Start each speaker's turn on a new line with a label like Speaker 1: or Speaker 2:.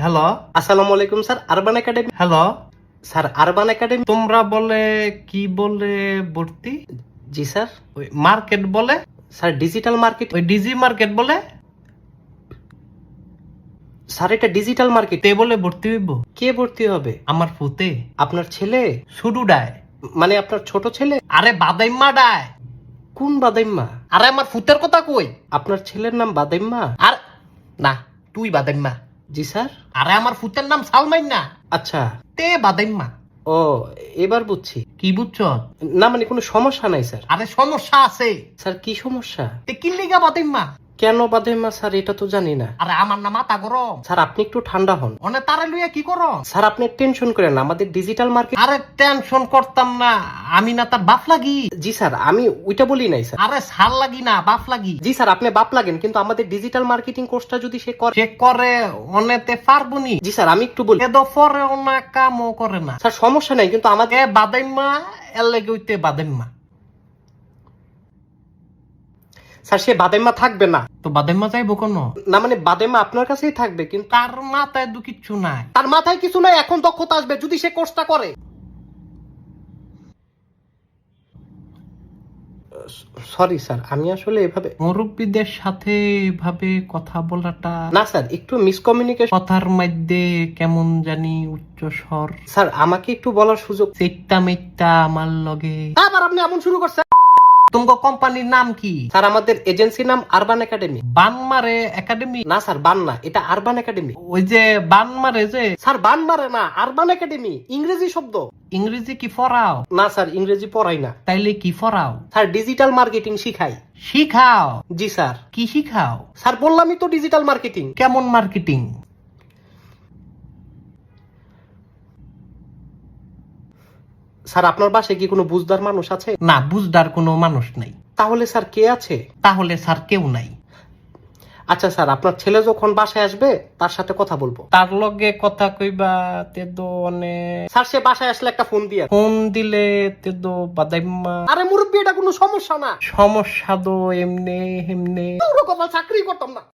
Speaker 1: Hello,
Speaker 2: আসসালামু আলাইকুম sir, urban academy.
Speaker 1: Hello,
Speaker 2: sir, urban academy.
Speaker 1: তোমরা বলে কি বলে ভর্তি?
Speaker 2: জি স্যার।
Speaker 1: ওই মার্কেট বলে?
Speaker 2: Sir, digital market.
Speaker 1: ওই ডিজি মার্কেট বলে?
Speaker 2: স্যার, এটা ডিজিটাল মার্কেট।
Speaker 1: তে বলে ভর্তি হইব?
Speaker 2: কে ভর্তি হবে?
Speaker 1: আমার ফুতে
Speaker 2: আপনার ছেলে?
Speaker 1: শুরু ডায়।
Speaker 2: মানে আপনার ছোট ছেলে?
Speaker 1: আরে বাদাইম্মা ডায়।
Speaker 2: কোন বাদাইম্মা?
Speaker 1: আরে আমার ফুতের কথা কই?
Speaker 2: আপনার ছেলের নাম বাদাইম্মা?
Speaker 1: আর না, তুই বাদাইম্মা।
Speaker 2: জি স্যার।
Speaker 1: আরে আমার ফুতের নাম সালমাইন না,
Speaker 2: আচ্ছা।
Speaker 1: তে বাদাইম্মা।
Speaker 2: ও, এবার বুঝছি।
Speaker 1: কি বুঝছ?
Speaker 2: না মানে কোনো সমস্যা নাই স্যার।
Speaker 1: আরে সমস্যা আছে।
Speaker 2: স্যার, কি সমস্যা?
Speaker 1: তে কি লিগা বাদাইম্মা?
Speaker 2: কেন বাদাইম্মা স্যার, এটা তো জানি না।
Speaker 1: আরে আমার না মাথা গরম।
Speaker 2: স্যার, আপনি একটু ঠান্ডা হন।
Speaker 1: অনে তারে লইয়া কি করো?
Speaker 2: স্যার, আপনি টেনশন করেন না, আমাদের ডিজিটাল মার্কেট।
Speaker 1: আরে টেনশন করতাম না, আমি না তার বাপ লাগি।
Speaker 2: জি স্যার, আমি ওইটা বলি নাই স্যার।
Speaker 1: আরে সাল লাগি না, বাপ লাগি।
Speaker 2: জি স্যার, আপনি বাপ লাগেন, কিন্তু আমাদের ডিজিটাল মার্কেটিং কোর্সটা যদি সে করে।
Speaker 1: সে করে অনেতে পারবনি।
Speaker 2: জি স্যার, আমি একটু বলি।
Speaker 1: এ দফরে না কামও করে না।
Speaker 2: স্যার, সমস্যা নাই, কিন্তু আমাদের
Speaker 1: এ বাদাইম্মা এর লেগে হইতে বাদাইম্মা।
Speaker 2: স্যার, সে বাদাইম্মা থাকবে না।
Speaker 1: তো বাদাইম্মা যাইব কোন?
Speaker 2: না মানে বাদাইম্মা আপনার কাছেই থাকবে, কিন্তু
Speaker 1: তার মাথায় দু কিচ্ছু নাই।
Speaker 2: তার মাথায় কিছু নাই, এখন দক্ষতা আসবে যদি সে কোর্সটা করে। সরি স্যার, আমি আসলে এভাবে।
Speaker 1: মুরব্বীদের সাথে এভাবে কথা বলাটা
Speaker 2: না স্যার, একটু মিসকমিউনিকেশন।
Speaker 1: কথার মধ্যে কেমন জানি উচ্চ স্বর।
Speaker 2: স্যার, আমাকে একটু বলার সুযোগ।
Speaker 1: চেকটা মেকটা আমার লগে।
Speaker 2: আবার আপনি এমন শুরু করছেন।
Speaker 1: তোমার কোম্পানির নাম কি?
Speaker 2: স্যার, আমাদের এজেন্সির নাম আরবান একাডেমি।
Speaker 1: বানমারে একাডেমি?
Speaker 2: না স্যার, বান না, এটা আরবান একাডেমি।
Speaker 1: ওই যে বানমারে যে।
Speaker 2: স্যার, বান মারে না, আরবান একাডেমি ইংরেজি শব্দ।
Speaker 1: ইংরেজি কি পড়াও?
Speaker 2: না স্যার, ইংরেজি পড়াই না।
Speaker 1: তাইলে কি পড়াও?
Speaker 2: স্যার, ডিজিটাল মার্কেটিং শিখাই।
Speaker 1: শিখাও?
Speaker 2: জি স্যার।
Speaker 1: কি শিখাও?
Speaker 2: স্যার, বললামই তো ডিজিটাল মার্কেটিং।
Speaker 1: কেমন মার্কেটিং?
Speaker 2: স্যার, আপনার বাসায় কি কোনো বুঝদার মানুষ আছে?
Speaker 1: না, বুঝদার কোনো মানুষ নাই।
Speaker 2: তাহলে স্যার কে আছে?
Speaker 1: তাহলে স্যার কেউ নাই।
Speaker 2: আচ্ছা স্যার, আপনার ছেলে যখন বাসায় আসবে তার সাথে কথা বলবো।
Speaker 1: তার লগে কথা কইবা তেদো অনেক।
Speaker 2: স্যার, সে বাসায় আসলে একটা ফোন দিয়ে।
Speaker 1: ফোন দিলে তেদো বাদাইম্মা।
Speaker 2: আরে মুরব্বী, এটা কোনো সমস্যা না।
Speaker 1: সমস্যা তো এমনে হেমনে।
Speaker 2: পুরো কথা চাকরি করতাম না।